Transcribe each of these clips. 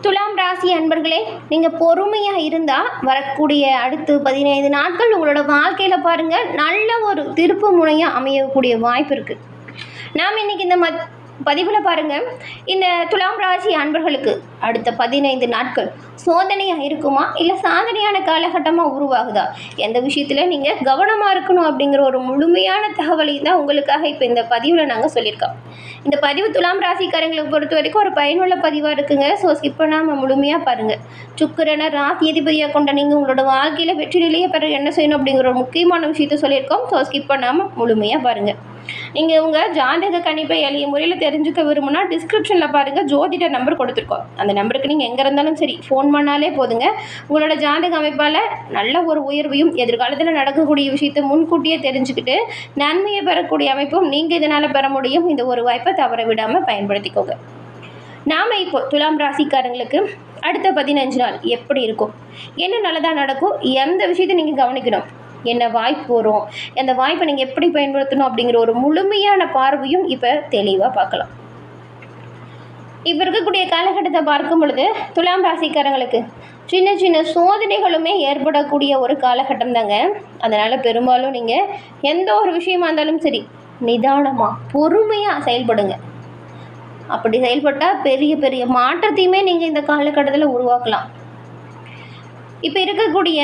துலாம் ராசி அன்பர்களே, நீங்கள் பொறுமையாக இருந்தால் வரக்கூடிய அடுத்து 15 நாட்கள் உங்களோட வாழ்க்கையில் பாருங்கள் நல்ல ஒரு திருப்பு முனையாக அமையக்கூடிய வாய்ப்பு இருக்குது. நாம் இன்றைக்கி இந்த பதிவில் பாருங்கள், இந்த துலாம் ராசி அன்பர்களுக்கு அடுத்த 15 நாட்கள் சோதனையாக இருக்குமா இல்லை சாதனையான காலகட்டமாக உருவாகுதா, எந்த விஷயத்தில் நீங்கள் கவனமாக இருக்கணும் அப்படிங்கிற ஒரு முழுமையான தகவலை தான் உங்களுக்காக இப்போ இந்த பதிவில் நாங்கள் சொல்லியிருக்கோம். இந்த பதிவு துலாம் ராசிக்காரங்களை பொறுத்த வரைக்கும் ஒரு பயனுள்ள பதிவாக இருக்குங்க. ஸோ ஸ்கிப் பண்ணாமல் முழுமையாக பாருங்கள். சுக்கிரனை ராசி அதிபதியாக கொண்ட நீங்கள் உங்களோட வாழ்க்கையில் வெற்றி நிலையை பெற என்ன செய்யணும் அப்படிங்கிற ஒரு முக்கியமான விஷயத்தை சொல்லியிருக்கோம். ஸோ ஸ்கிப் பண்ணாமல் முழுமையாக பாருங்கள். நீங்கள் உங்கள் ஜாதக கணிப்பை எளிய முறையில் தெரிஞ்சுக்க விரும்புனா டிஸ்கிரிப்ஷனில் பாருங்கள், ஜோதிட நம்பர் கொடுத்துருக்கோம். அந்த நம்பருக்கு நீங்கள் எங்கே இருந்தாலும் சரி ஃபோன் பண்ணாலே போதுங்க. உங்களோட ஜாதக அமைப்பால் நல்ல ஒரு உயர்வையும் எதிர்காலத்தில் நடக்கக்கூடிய விஷயத்தை முன்கூட்டியே தெரிஞ்சுக்கிட்டு நன்மையை பெறக்கூடிய அமைப்பும் நீங்கள் இதனால் பெற முடியும். இந்த ஒரு வாய்ப்பை தவற விடாமல் பயன்படுத்திக்கோங்க. நாம் இப்போ துலாம் ராசிக்காரங்களுக்கு அடுத்த 15 நாள் எப்படி இருக்கும், என்ன நல்லதாக நடக்கும், எந்த விஷயத்தை நீங்கள் கவனிக்கணும், என்ன வாய்ப்பு வரும், அந்த வாய்ப்பை நீங்கள் எப்படி பயன்படுத்தணும் அப்படிங்கிற ஒரு முழுமையான பார்வையும் இப்போ தெளிவாக பார்க்கலாம். இப்போ இருக்கக்கூடிய காலகட்டத்தை பார்க்கும் பொழுது துலாம் ராசிக்காரங்களுக்கு சின்ன சின்ன சோதனைகளுமே ஏற்படக்கூடிய ஒரு காலகட்டம் தாங்க. அதனால் பெரும்பாலும் நீங்கள் எந்த ஒரு விஷயமா இருந்தாலும் சரி நிதானமாக பொறுமையாக செயல்படுங்க. அப்படி செயல்பட்டால் பெரிய பெரிய மாற்றத்தையுமே நீங்கள் இந்த காலகட்டத்தில் உருவாக்கலாம். இப்போ இருக்கக்கூடிய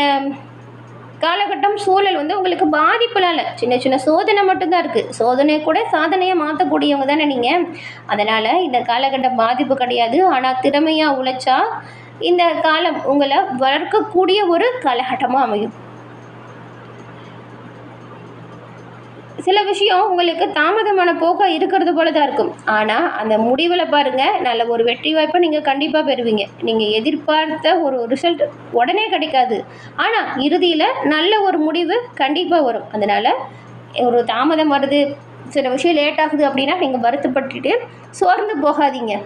காலகட்டம் சூழல் உங்களுக்கு பாதிப்புலாம் சின்ன சின்ன சோதனை மட்டும்தான் இருக்குது. சோதனையை கூட சாதனையாக மாற்றக்கூடியவங்க தானே நீங்கள். அதனால் இந்த காலகட்டம் பாதிப்பு கிடையாது. ஆனால் திறமையாக உழைச்சா இந்த காலம் உங்களை வளர்க்கக்கூடிய ஒரு காலகட்டமாக அமையும். சில விஷயம் உங்களுக்கு தாமதமான போக்காக இருக்கிறது போல தான் இருக்கும். ஆனால் அந்த முடிவில் பாருங்கள், நல்ல ஒரு வெற்றி வாய்ப்பை நீங்கள் கண்டிப்பாக பெறுவீங்க. நீங்கள் எதிர்பார்த்த ஒரு ரிசல்ட் உடனே கிடைக்காது, ஆனால் இறுதியில் நல்ல ஒரு முடிவு கண்டிப்பாக வரும். அதனால் ஒரு தாமதம் வருது, சில விஷயம் லேட் ஆகுது அப்படின்னா நீங்கள் வருத்தப்பட்டுட்டு சோர்ந்து போகாதீங்க,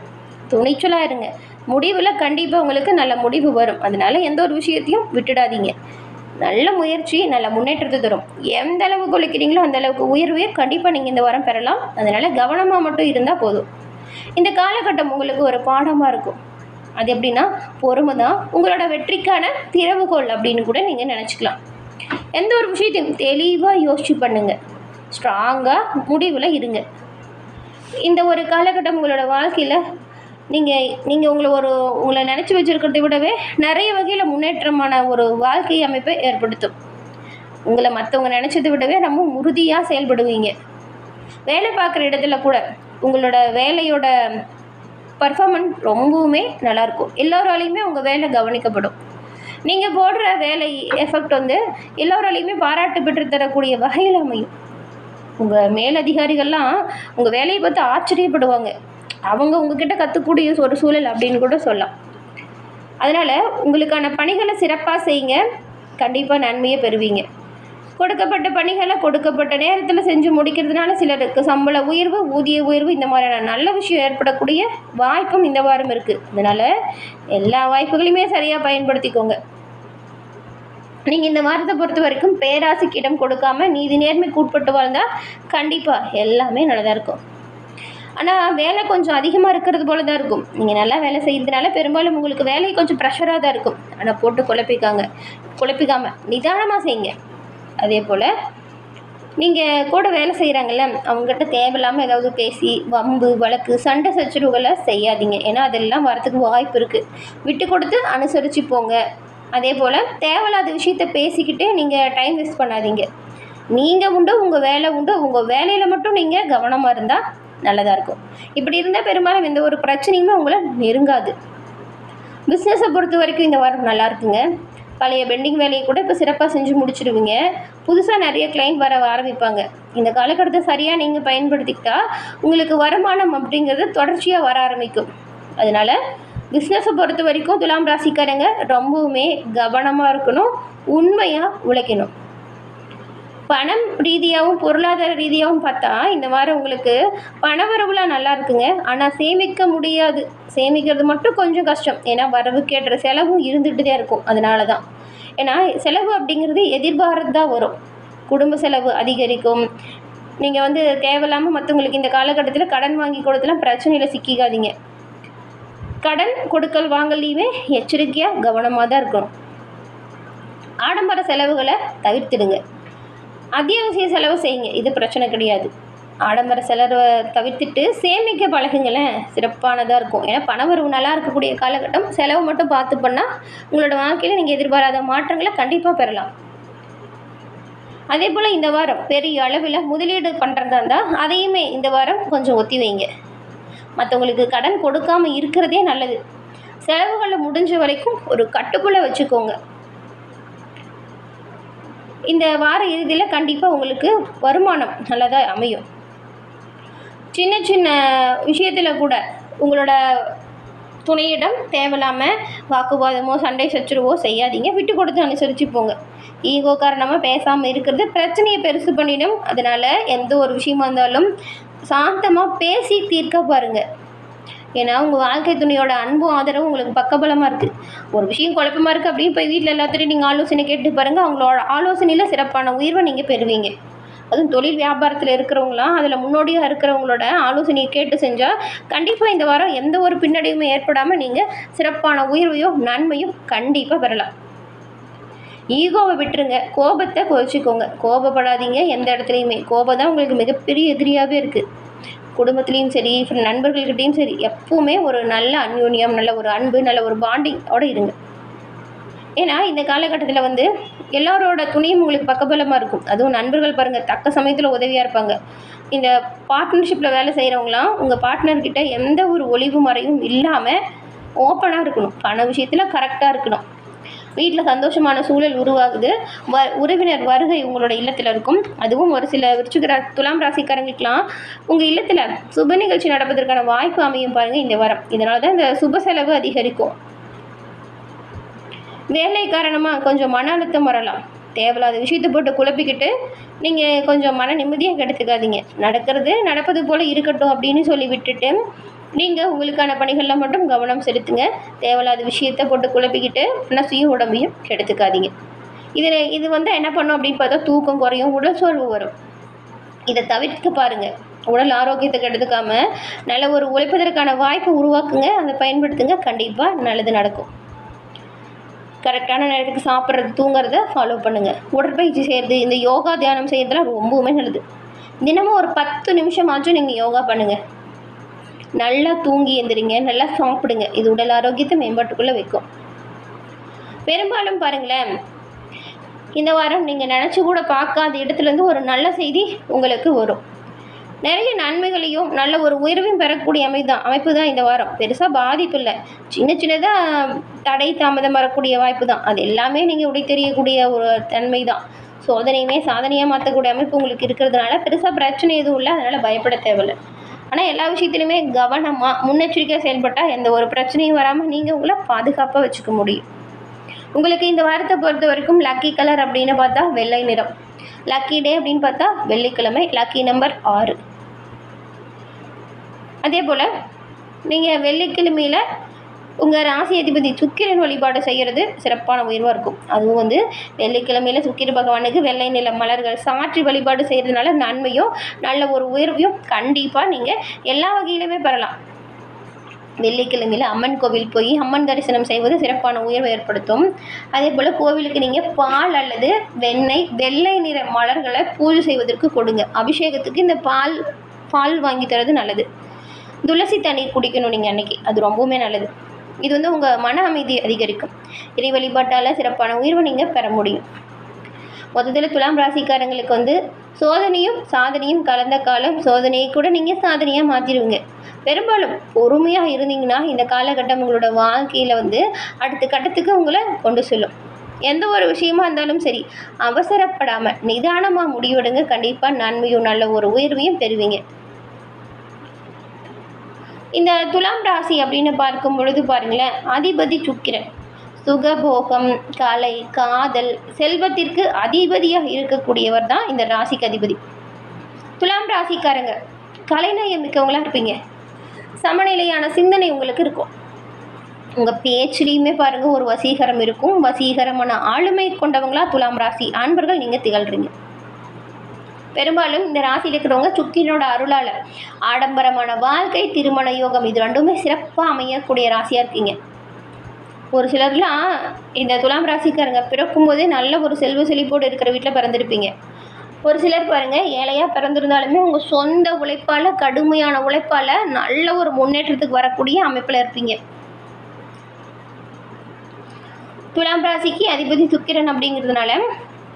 துணிச்சலாக இருங்க. முடிவில் கண்டிப்பாக உங்களுக்கு நல்ல முடிவு வரும். அதனால் எந்த ஒரு விஷயத்தையும் விட்டுடாதீங்க. நல்ல முயற்சி நல்ல முன்னேற்றத்தை தரும். எந்த அளவுக்கு உழைக்கிறீங்களோ அந்த அளவுக்கு உயர்வே கண்டிப்பாக நீங்கள் இந்த வாரம் பெறலாம். அதனால் கவனமாக மட்டும் இருந்தால் போதும். இந்த காலகட்டம் உங்களுக்கு ஒரு பாடமாக இருக்கும். அது எப்படின்னா, பொறுமை தான் உங்களோட வெற்றிக்கான திறவுகோல் அப்படின்னு கூட நீங்கள் நினச்சிக்கலாம். எந்த ஒரு விஷயத்தையும் தெளிவாக யோசிச்சு பண்ணுங்கள், ஸ்ட்ராங்காக முடிவில் இருங்க. இந்த ஒரு காலகட்டம் உங்களோட வாழ்க்கையில் நீங்கள் உங்களை நினச்சி வச்சுருக்கிறத விடவே நிறைய வகையில் முன்னேற்றமான ஒரு வாழ்க்கை அமைப்பை ஏற்படுத்தும். உங்களை மற்றவங்க நினச்சதை விடவே நம்ம உறுதியாக செயல்படுவீங்க. வேலை பார்க்குற இடத்துல கூட உங்களோட வேலையோட பர்ஃபார்மன்ஸ் ரொம்பவுமே நல்லாயிருக்கும். எல்லோராலையுமே உங்கள் வேலை கவனிக்கப்படும். நீங்கள் போடுற வேலை எஃபெக்ட் எல்லோராலையுமே பாராட்டு பெற்று தரக்கூடிய வகையில் அமையும். உங்கள் மேலதிகாரிகள்லாம் உங்கள் வேலையை பார்த்து ஆச்சரியப்படுவாங்க. அவங்க உங்ககிட்ட கற்றுக்கூடிய ஒரு சூழல் அப்படின்னு கூட சொல்லலாம். அதனால் உங்களுக்கான பணிகளை சிறப்பாக செய்யுங்க, கண்டிப்பாக நன்மையை பெறுவீங்க. கொடுக்கப்பட்ட பணிகளை கொடுக்கப்பட்ட நேரத்தில் செஞ்சு முடிக்கிறதுனால சிலருக்கு சம்பள உயர்வு, ஊதிய உயர்வு, இந்த மாதிரியான நல்ல விஷயம் ஏற்படக்கூடிய வாய்ப்பும் இந்த வாரம் இருக்குது. அதனால் எல்லா வாய்ப்புகளையுமே சரியாக பயன்படுத்திக்கோங்க. நீங்கள் இந்த வாரத்தை பொறுத்த வரைக்கும் பேராசைக்கு இடம் கொடுக்காம நீதி நேர்மைக்கு உட்பட்டு வாழ்ந்தால் கண்டிப்பாக எல்லாமே நல்லதாக இருக்கும். ஆனால் வேலை கொஞ்சம் அதிகமாக இருக்கிறது போல தான் இருக்கும். நீங்கள் நல்லா வேலை செய்கிறதுனால பெரும்பாலும் உங்களுக்கு வேலை கொஞ்சம் ப்ரெஷராக தான் இருக்கும். ஆனால் போட்டு குழப்பிக்காமல் நிதானமாக செய்யுங்க. அதே போல் நீங்கள் கூட வேலை செய்கிறாங்கல்ல, அவங்ககிட்ட தேவையில்லாமல் ஏதாவது பேசி வம்பு வழக்கு சண்டை சச்சரவுகளை செய்யாதீங்க. ஏன்னா அதெல்லாம் வரத்துக்கு வாய்ப்பு இருக்குது. விட்டு கொடுத்து அனுசரித்து போங்க. அதே போல் தேவையில்லாத விஷயத்த பேசிக்கிட்டு நீங்கள் டைம் வேஸ்ட் பண்ணாதீங்க. நீங்கள் உண்டு, உங்கள் வேலை உண்டு. உங்கள் வேலையில் மட்டும் நீங்கள் கவனமாக இருந்தால் நல்லதாக இருக்கும். இப்படி இருந்தால் பெரும்பாலும் எந்த ஒரு பிரச்சனையுமே உங்களை நெருங்காது. பிஸ்னஸை பொறுத்த வரைக்கும் இந்த வாரம் நல்லா இருக்குங்க. பழைய பெண்டிங் வேலையை கூட இப்போ சிறப்பாக செஞ்சு முடிச்சிடுவீங்க. புதுசாக நிறைய கிளைண்ட் வர ஆரம்பிப்பாங்க. இந்த காலகட்டத்தை சரியாக நீங்கள் பயன்படுத்திக்கிட்டா உங்களுக்கு வருமானம் அப்படிங்கிறது தொடர்ச்சியாக வர ஆரம்பிக்கும். அதனால் பிஸ்னஸை பொறுத்த வரைக்கும் துலாம் ராசிக்காரங்க ரொம்பவுமே கவனமாக இருக்கணும், உண்மையாக உழைக்கணும். பணம் ரீதியாகவும் பொருளாதார ரீதியாகவும் பார்த்தா இந்த வாரம் உங்களுக்கு பணவரவுலாம் நல்லா இருக்குங்க. ஆனால் சேமிக்க முடியாது. சேமிக்கிறது மட்டும் கொஞ்சம் கஷ்டம். ஏன்னா வரவுக்கேற்ற செலவும் இருந்துகிட்டு தான் இருக்கும். அதனால தான், ஏன்னா செலவு அப்படிங்கிறது எதிர்பார்த்து தான் வரும். குடும்ப செலவு அதிகரிக்கும். நீங்கள் தேவையில்லாமல் மற்றவங்களுக்கு இந்த காலகட்டத்தில் கடன் வாங்கி கொடுத்தலாம் பிரச்சனையில் சிக்கிக்காதீங்க. கடன் கொடுக்கல் வாங்கலையுமே எச்சரிக்கையாக கவனமாக தான் இருக்கணும். ஆடம்பர செலவுகளை தவிர்த்திடுங்க. அத்தியாவசிய செலவு செய்யுங்க, இது பிரச்சனை கிடையாது. ஆடம்பர செலவை தவிர்த்துட்டு சேமிக்க பழகுங்களேன், சிறப்பானதாக இருக்கும். ஏன்னா பணவரவு நல்லா இருக்கக்கூடிய காலகட்டம். செலவு மட்டும் பார்த்து பண்ணால் உங்களோட வாழ்க்கையில் நீங்கள் எதிர்பாராத மாற்றங்களை கண்டிப்பாக பெறலாம். அதே போல் இந்த வாரம் பெரிய அளவில் முதலீடு பண்ணுறதா இருந்தால் அதையுமே இந்த வாரம் கொஞ்சம் ஒத்தி வைங்க. மற்றவங்களுக்கு கடன் கொடுக்காமல் இருக்கிறதே நல்லது. செலவுகளை முடிஞ்ச வரைக்கும் ஒரு கட்டுக்குள்ளே வச்சுக்கோங்க. இந்த வார இறுதியில் கண்டிப்பாக உங்களுக்கு வருமானம் நல்லதாக அமையும். சின்ன சின்ன விஷயத்தில் கூட உங்களோட துணையிடம் தேவையில்லாமல் வாக்குவாதமோ சண்டை சச்சரவோ செய்யாதீங்க. விட்டு கொடுத்து அனுசரித்து போங்க. ஈகோ காரணமாக பேசாமல் இருக்கிறது பிரச்சனையை பெருசு பண்ணிடும். அதனால் எந்த ஒரு விஷயமா இருந்தாலும் சாந்தமாக பேசி தீர்க்க பாருங்கள். ஏன்னா உங்கள் வாழ்க்கை துணையோட அன்பும் ஆதரவும் உங்களுக்கு பக்கபலமாக இருக்குது. ஒரு விஷயம் குழப்பமாக இருக்குது அப்படின்னு போய் வீட்டில் எல்லாத்துலையும் நீங்கள் ஆலோசனை கேட்டு பாருங்கள். அவங்களோட ஆலோசனையில் சிறப்பான உயர்வை நீங்கள் பெறுவீங்க. அதுவும் தொழில் வியாபாரத்தில் இருக்கிறவங்களாம் அதில் முன்னோடியாக இருக்கிறவங்களோட ஆலோசனையை கேட்டு செஞ்சால் கண்டிப்பாக இந்த வாரம் எந்த ஒரு பின்னடைவுமே ஏற்படாமல் நீங்கள் சிறப்பான உயர்வையோ நன்மையும் கண்டிப்பாக பெறலாம். ஈகோவை விட்டுருங்க, கோபத்தை குறைச்சிக்கோங்க. கோபப்படாதீங்க எந்த இடத்துலையுமே. கோபம் தான் உங்களுக்கு மிகப்பெரிய எதிரியாகவே இருக்குது. குடும்பத்துலேயும் சரி, நண்பர்கள்கிட்டையும் சரி, எப்பவுமே ஒரு நல்ல அந்யோன்யம், நல்ல ஒரு அன்பு, நல்ல ஒரு பாண்டிங்கோடு இருங்க. ஏன்னா இந்த காலகட்டத்தில் எல்லாரோட துணையும் உங்களுக்கு பக்கபலமாக இருக்கும். அதுவும் நண்பர்கள் பாருங்கள், தக்க சமயத்தில் உதவியாக இருப்பாங்க. இந்த பார்ட்னர்ஷிப்பில் வேலை செய்கிறவங்களாம் உங்கள் பார்ட்னர்கிட்ட எந்த ஒரு ஒளிவு மறைவும் இல்லாமல் ஓப்பனாக இருக்கணும். பண விஷயத்தில் கரெக்டாக இருக்கணும். வீட்டில் சந்தோஷமான சூழல் உருவாகுது. உறவினர் வருகை உங்களோட இல்லத்தில் இருக்கும். அதுவும் ஒரு சில துலாம் ராசிக்காரங்களுக்கெலாம் உங்கள் இல்லத்தில் சுப நிகழ்ச்சி நடப்பதற்கான வாய்ப்பு அமையும் பாருங்கள் இந்த வாரம். இதனால தான் இந்த சுப செலவு அதிகரிக்கும். வேலை காரணமாக கொஞ்சம் மன அழுத்தம் வரலாம். தேவையில்லாத விஷயத்தை போட்டு குழப்பிக்கிட்டு நீங்கள் கொஞ்சம் மன நிம்மதியாக கெடுத்துக்காதீங்க. நடப்பது போல் இருக்கட்டும் அப்படின்னு சொல்லி விட்டுட்டு நீங்கள் உங்களுக்கான பணிகளில் மட்டும் கவனம் செலுத்துங்க. தேவையில்லாத விஷயத்தை போட்டு குழப்பிக்கிட்டு மனசையும் உடம்பையும் கெடுத்துக்காதீங்க. இது என்ன பண்ணும் அப்படின்னு பார்த்தா தூக்கம் குறையும், உடல் சோர்வு வரும். இதை தவிர்க்க பாருங்கள். உடல் ஆரோக்கியத்தை கெடுத்துக்காமல் நல்ல ஒரு உழைப்பதற்கான வாய்ப்பை உருவாக்குங்க. அதை பயன்படுத்துங்க. கண்டிப்பாக நல்லது நடக்கும். கரெக்டான நேரத்துக்கு சாப்பிட்றது, தூங்குறத ஃபாலோ பண்ணுங்கள். உடற்பயிற்சி செய்கிறது, இந்த யோகா தியானம் செய்கிறதுலாம் ரொம்பவுமே நல்லது. தினமும் ஒரு 10 நிமிஷமாச்சும் நீங்கள் யோகா பண்ணுங்கள். நல்லா தூங்கி எழுந்திரிங்க, நல்லா சாப்பிடுங்க. இது உடல் ஆரோக்கியத்தை மேம்பாட்டுக்குள்ளே வைக்கும். பெரும்பாலும் பாருங்களேன், இந்த வாரம் நீங்கள் நினச்சி கூட பார்க்காத இடத்துலேருந்து ஒரு நல்ல செய்தி உங்களுக்கு வரும். நிறைய நன்மைகளையும் நல்ல ஒரு உயர்வையும் பெறக்கூடிய அமைப்பு தான் இந்த வாரம். பெருசாக பாதிப்பு இல்லை. சின்னதாக தடை தாமதம் வரக்கூடிய வாய்ப்பு தான். அது எல்லாமே நீங்கள் உடை தெரியக்கூடிய ஒரு தன்மை தான். சோதனையுமே சாதனையாக மாற்றக்கூடிய அமைப்பு உங்களுக்கு இருக்கிறதுனால பெருசாக பிரச்சனை எதுவும் இல்லை. அதனால் பயப்பட தேவையில்லை. ஆனால் எல்லா விஷயத்துலையுமே கவனமாக முன்னெச்சரிக்கையாக செயல்பட்டால் எந்த ஒரு பிரச்சனையும் வராமல் நீங்கள் உங்களை பாதுகாப்பாக வச்சுக்க முடியும். உங்களுக்கு இந்த வாரத்தை பொறுத்த வரைக்கும் லக்கி கலர் அப்படின்னு பார்த்தா வெள்ளை நிறம். லக்கி டே அப்படின்னு பார்த்தா வெள்ளிக்கிழமை. Lucky number 6. அதே போல் நீங்கள் வெள்ளிக்கிழமையில் உங்கள் ராசி அதிபதி சுக்கிரன் வழிபாடு செய்கிறது சிறப்பான உயர்வாக இருக்கும். அதுவும் வெள்ளிக்கிழமையில் சுக்கிர பகவானுக்கு வெள்ளை நில மலர்கள் சாற்றி வழிபாடு செய்கிறதுனால நன்மையும் நல்ல ஒரு உயர்வையும் கண்டிப்பாக நீங்கள் எல்லா வகையிலுமே பெறலாம். வெள்ளிக்கிழமையில் அம்மன் கோவில் போய் அம்மன் தரிசனம் செய்வது சிறப்பான உயர்வை ஏற்படுத்தும். அதே போல் கோவிலுக்கு நீங்கள் பால் அல்லது வெண்ணெய், வெள்ளை நிற மலர்களை பூஜை செய்வதற்கு கொடுங்க. அபிஷேகத்துக்கு இந்த பால் வாங்கி தரது நல்லது. துளசி தண்ணீர் குடிக்கணும் நீங்கள் அன்றைக்கி, அது ரொம்பவுமே நல்லது. இது உங்கள் மன அமைதி அதிகரிக்கும். இறை வழிபாட்டால் சிறப்பான உயர்வை நீங்கள் பெற முடியும். மொத்தத்தில் துலாம் ராசிக்காரங்களுக்கு சோதனையும் சாதனையும் கலந்த காலம். சோதனையை கூட நீங்கள் சாதனையாக மாற்றிடுவீங்க. பெரும்பாலும் பொறுமையாக இருந்தீங்கன்னா இந்த காலகட்டம் உங்களோட வாழ்க்கையில் அடுத்த கட்டத்துக்கு உங்களை கொண்டு செல்லும். எந்த ஒரு விஷயமா இருந்தாலும் சரி, அவசரப்படாமல் நிதானமாக முடிவெடுங்க. கண்டிப்பாக நன்மையும் நல்ல ஒரு உயர்வையும் பெறுவீங்க. இந்த துலாம் ராசி அப்படின்னு பார்க்கும் பொழுது பாருங்களேன், அதிபதி சுக்கிரன். சுகபோகம், கலை, காதல், செல்வத்திற்கு அதிபதியாக இருக்கக்கூடியவர் தான் இந்த ராசிக்கு அதிபதி. துலாம் ராசிக்காரங்க கலைநயம் மிக்கவங்களாக இருப்பீங்க. சமநிலையான சிந்தனை உங்களுக்கு இருக்கும். உங்கள் பேச்சிலையுமே பாருங்கள் ஒரு வசீகரம் இருக்கும். வசீகரமான ஆளுமை கொண்டவங்களா துலாம் ராசி ஆண்பர்கள் நீங்கள் திகழ்கிறீங்க. பெரும்பாலும் இந்த ராசியில் இருக்கிறவங்க சுக்கிரனோட அருளால் ஆடம்பரமான வாழ்க்கை, திருமண யோகம் இது ரெண்டுமே சிறப்பாக அமையக்கூடிய ராசியாக இருக்கீங்க. ஒரு சிலர்லாம் இந்த துலாம் ராசிக்காரங்க பிறக்கும்போதே நல்ல ஒரு செல்வ செழிப்போடு இருக்கிற வீட்டில் பிறந்திருப்பீங்க. ஒரு சிலர் பாருங்கள், ஏழையாக பிறந்திருந்தாலுமே உங்கள் சொந்த உழைப்பால், கடுமையான உழைப்பால் நல்ல ஒரு முன்னேற்றத்துக்கு வரக்கூடிய அமைப்பில் இருப்பீங்க. துலாம் ராசிக்கு அதிபதி சுக்கிரன் அப்படிங்கிறதுனால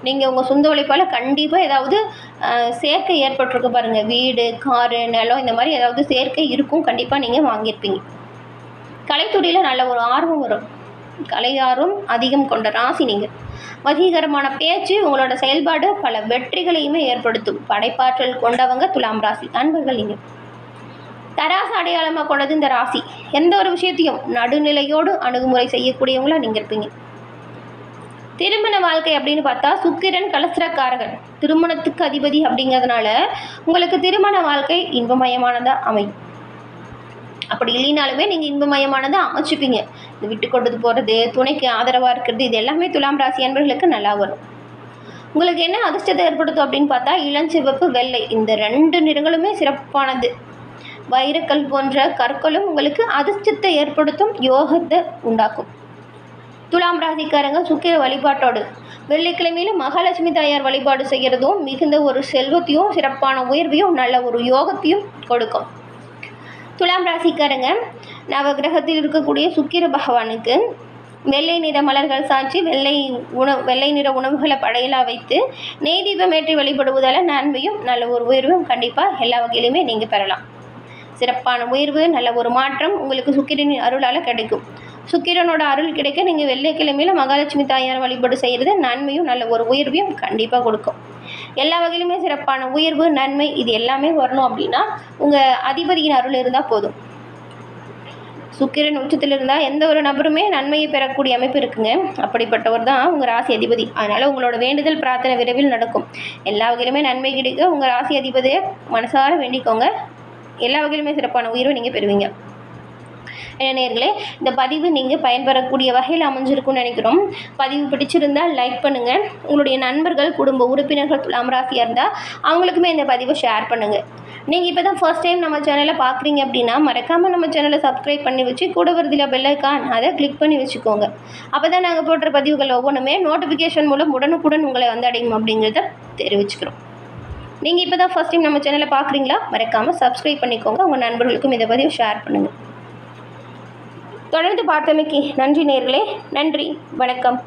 நீங்கள் உங்கள் சொந்த உழைப்பால் கண்டிப்பாக ஏதாவது சேர்க்கை ஏற்பட்டிருக்கு பாருங்கள். வீடு, காரு, நிலம் இந்த மாதிரி ஏதாவது சேர்க்கை இருக்கும், கண்டிப்பாக நீங்கள் வாங்கியிருப்பீங்க. கலைத்துறையில் நல்ல ஒரு ஆர்வம் வரும். கலை ஆர்வம் அதிகம் கொண்ட ராசி நீங்கள். வசீகரமான பேச்சு, உங்களோட செயல்பாடு பல வெற்றிகளையுமே ஏற்படுத்தும். படைப்பாற்றல் கொண்டவங்க துலாம் ராசி அன்பர்கள் நீங்கள். தராசு அடையாளமாக கொண்டது இந்த ராசி. எந்த ஒரு விஷயத்தையும் நடுநிலையோடு அணுகுமுறை செய்யக்கூடியவங்களா நீங்கள் இருப்பீங்க. திருமண வாழ்க்கை அப்படின்னு பார்த்தா சுக்கிரன் கலஸ்திரக்காரகன், திருமணத்துக்கு அதிபதி அப்படிங்கிறதுனால உங்களுக்கு திருமண வாழ்க்கை இன்பமயமானதாக அமையும். அப்படி இல்லைனாலுமே நீங்கள் இன்பமயமானதாக அமைச்சுப்பீங்க. இந்த விட்டு கொண்டு போகிறது, துணைக்கு ஆதரவாக இருக்கிறது, இது எல்லாமே துலாம் ராசி அன்பர்களுக்கு நல்லா வரும். உங்களுக்கு என்ன அதிர்ஷ்டத்தை ஏற்படுத்தும் அப்படின்னு பார்த்தா இளஞ்சிவப்பு, வெள்ளை இந்த 2 நிறங்களுமே சிறப்பானது. வைரக்கல் போன்ற கற்களும் உங்களுக்கு அதிர்ஷ்டத்தை ஏற்படுத்தும், யோகத்தை உண்டாக்கும். துலாம் ராசிக்காரங்க சுக்கிர வழிபாட்டோடு வெள்ளிக்கிழமையில் மகாலட்சுமி தாயார் வழிபாடு செய்கிறதும் மிகுந்த ஒரு செல்வத்தையும், சிறப்பான உயர்வையும், நல்ல ஒரு யோகத்தையும் கொடுக்கும். துலாம் ராசிக்காரங்க நவகிரகத்தில் இருக்கக்கூடிய சுக்கிர பகவானுக்கு வெள்ளை நிற மலர்கள் சாற்றி வெள்ளை நிற உணவுகளை படையலாக வைத்து நெய் தீபம் ஏற்றி வழிபடுவதால் நன்மையும் நல்ல ஒரு உயர்வும் கண்டிப்பாக எல்லா வகையிலுமே நீங்கள் பெறலாம். சிறப்பான உயர்வு, நல்ல ஒரு மாற்றம் உங்களுக்கு சுக்கிரனின் அருளால் கிடைக்கும். சுக்கிரனோட அருள் கிடைக்க நீங்கள் வெள்ளிக்கிழமையில் மகாலட்சுமி தாயார் வழிபாடு செய்கிறது நன்மையும் நல்ல ஒரு உயர்வையும் கண்டிப்பாக கொடுக்கும். எல்லா வகையிலுமே சிறப்பான உயர்வு, நன்மை இது எல்லாமே வரணும் அப்படின்னா உங்கள் அதிபதியின் அருள் இருந்தால் போதும். சுக்கிரன் உச்சத்தில் இருந்தால் எந்த ஒரு நபருமே நன்மையை பெறக்கூடிய அமைப்பு இருக்குங்க. அப்படிப்பட்டவர் தான் உங்கள் ராசி அதிபதி. அதனால் உங்களோட வேண்டுதல் பிரார்த்தனை விரைவில் நடக்கும். எல்லா வகையிலுமே நன்மை கிடைக்க உங்கள் ராசி அதிபதியை மனசார வேண்டிக்கோங்க. எல்லா வகையிலுமே சிறப்பான உயர்வை நீங்கள் பெறுவீங்க. நேயர்களே, இந்த பதிவு நீங்கள் பயன்பெறக்கூடிய வகையில் அமைஞ்சிருக்கும்னு நினைக்கிறோம். பதிவு பிடிச்சிருந்தால் லைக் பண்ணுங்கள். உங்களுடைய நண்பர்கள், குடும்ப உறுப்பினர்கள் துலாம் ராசியாக இருந்தால் அவங்களுக்குமே இந்த பதிவை ஷேர் பண்ணுங்கள். நீங்கள் இப்போ தான் ஃபர்ஸ்ட் டைம் நம்ம சேனலை பார்க்குறீங்க அப்படின்னா மறக்காமல் நம்ம சேனலை சப்ஸ்கிரைப் பண்ணி வச்சு கூட வருதில்ல பெல் ஐக்கான் அதை கிளிக் பண்ணி வச்சுக்கோங்க. அப்போ தான் நாங்கள் போடுற பதிவுகள் ஒவ்வொன்றுமே நோட்டிஃபிகேஷன் மூலம் உடனுக்குடன் உங்களை வந்தடையும் அப்படிங்கிறத தெரிவிச்சுக்கிறோம். நீங்கள் இப்போ தான் ஃபர்ஸ்ட் டைம் நம்ம சேனலை பார்க்குறீங்களா? மறக்காமல் சப்ஸ்கிரைப் பண்ணிக்கோங்க. உங்கள் நண்பர்களுக்கும் இதை பதிவு ஷேர் பண்ணுங்கள். தொடர்ந்து பார்த்தமைக்கு நன்றி நேயர்களே. நன்றி, வணக்கம்.